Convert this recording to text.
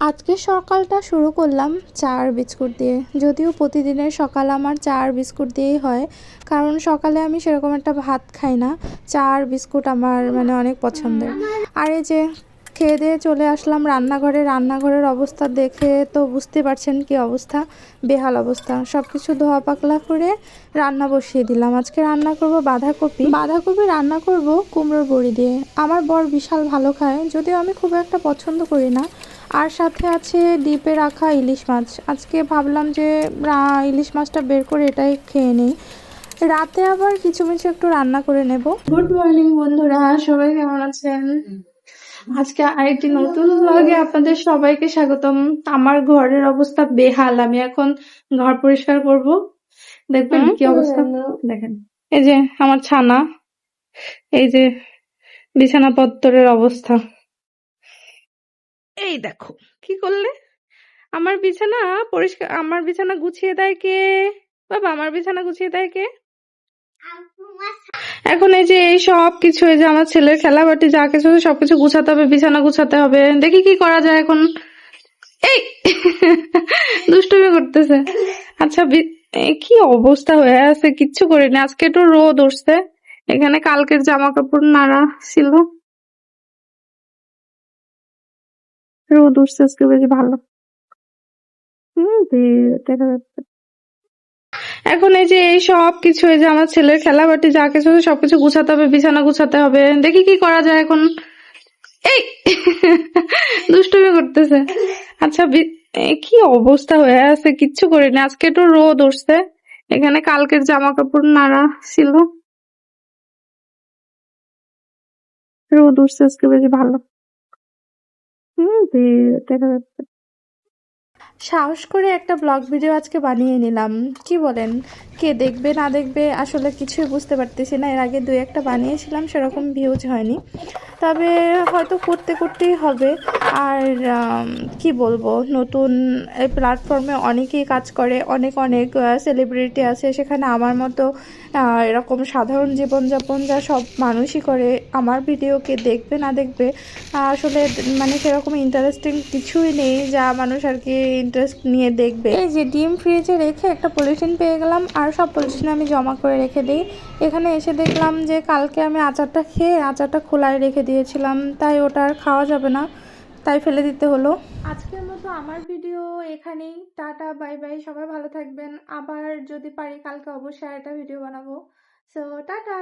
আজকে সকালটা শুরু করলাম চা আর বিস্কুট দিয়ে। যদিও প্রতিদিনের সকাল আমার চা আর বিস্কুট দিয়েই হয়, কারণ সকালে আমি সেরকম একটা ভাত খাই না। চা আর বিস্কুট আমার অনেক পছন্দের। আর এই যে খেয়ে দিয়ে চলে আসলাম রান্নাঘরে। রান্নাঘরের অবস্থা দেখে তো বুঝতে পারছেন কি অবস্থা, বেহাল অবস্থা। সব কিছু ধোয়া পাকলা করে রান্না বসিয়ে দিলাম। আজকে রান্না করব বাঁধাকপি রান্না করব কুমড়োর বড়ি দিয়ে। আমার বর বিশাল ভালো খায়, যদিও আমি খুব একটা পছন্দ করি না। আর সাথে আছে ডিপে রাখা ইলিশ মাছ। আজকে ভাবলাম যে ইলিশ মাছটা বের করে এটাই খেয়ে নিই। রাতে আবার কিছু কিছু একটু রান্না করে নেব। গুড মর্নিং বন্ধুরা, সবাই কেমন আছেন? আজকে আরেকটি নতুন ব্লগে আপনাদের সবাইকে স্বাগতম। আমার ঘরের অবস্থা বেহাল, আমি এখন ঘর পরিষ্কার করব। দেখবেন কি অবস্থা। দেখেন এই যে আমার ছানা, এই যে বিছানাপত্রের অবস্থা। এই দেখো কি করলে, আমার বিছানা পরিষ্কার, আমার বিছানা গুছিয়ে দেয় কে? বাবা, আমার বিছানা গুছিয়ে দেয় কে? এখন এই যে এই সব কিছু, এই যে আমার ছেলের খেলাবাটি যা কিছু আছে সবকিছু গুছাতে হবে, বিছানা গুছাতে হবে। দেখি কি করা যায় এখন। এই দুষ্টুমি করতেছে। আচ্ছা, কি অবস্থা হয়ে আছে, কিচ্ছু করিনি। আজকে একটু রোদ উঠছে, এখানে কালকের জামা কাপড় নাড়া ছিল। রোদ উঠছে আজকে বেশ ভালো। দেখা যাচ্ছে। এখন এই যে এই সব কিছু, এই যে আমার ছেলের খেলাবাটি যা কিছু আছে সবকিছু গুছাতে হবে, বিছানা গুছাতে হবে। দেখি কি করা যায় এখন। এই দুষ্টুমি করতেছে। আচ্ছা, কি অবস্থা হয়ে আছে, কিচ্ছু করিনি। আজকে একটু রোদ উঠছে, এখানে কালকের জামা কাপড় নাড়া ছিল। রোদ উঠছে আজকে বেশ ভালো। দেখা যাচ্ছে। সাহস করে একটা ব্লগ ভিডিও আজকে বানিয়ে নিলাম। কি বলেন, কে দেখবে না দেখবে আসলে কিছুই বুঝতে পারতেছি না। এর আগে 2-1টা বানিয়েছিলাম, সেরকম ভিউজ হয়নি। তবে হয়তো করতে করতেই হবে। আর কি বলবো, নতুন এই প্ল্যাটফর্মে অনেকেই কাজ করে, অনেক অনেক সেলিব্রিটি আছে। সেখানে আমার মতো এরকম সাধারণ জীবনযাপন যা সব মানুষই করে, আমার ভিডিও কে দেখবে না দেখবে আসলে সেরকম ইন্টারেস্টিং কিছুই নেই যা মানুষ আর কি ইন্টারেস্ট নিয়ে দেখবে। এই যে ডিম ফ্রিজে রেখে একটা পলিথিন পেয়ে গেলাম, আর সব পলিথিন আমি জমা করে রেখে দিই। এখানে এসে দেখলাম যে কালকে আমি আচারটা খেয়ে আচারটা খোলায় রেখে দিয়েছিলাম, তাই ওটা আর খাওয়া যাবে না, তাই ফেলে দিতে হলো। আজকের মতো আমার ভিডিও এখানেই। টাটা, বাই বাই, সবাই ভালো থাকবেন। আবার যদি পারি কালকে অবশ্যই একটা ভিডিও বানাবো। So tata.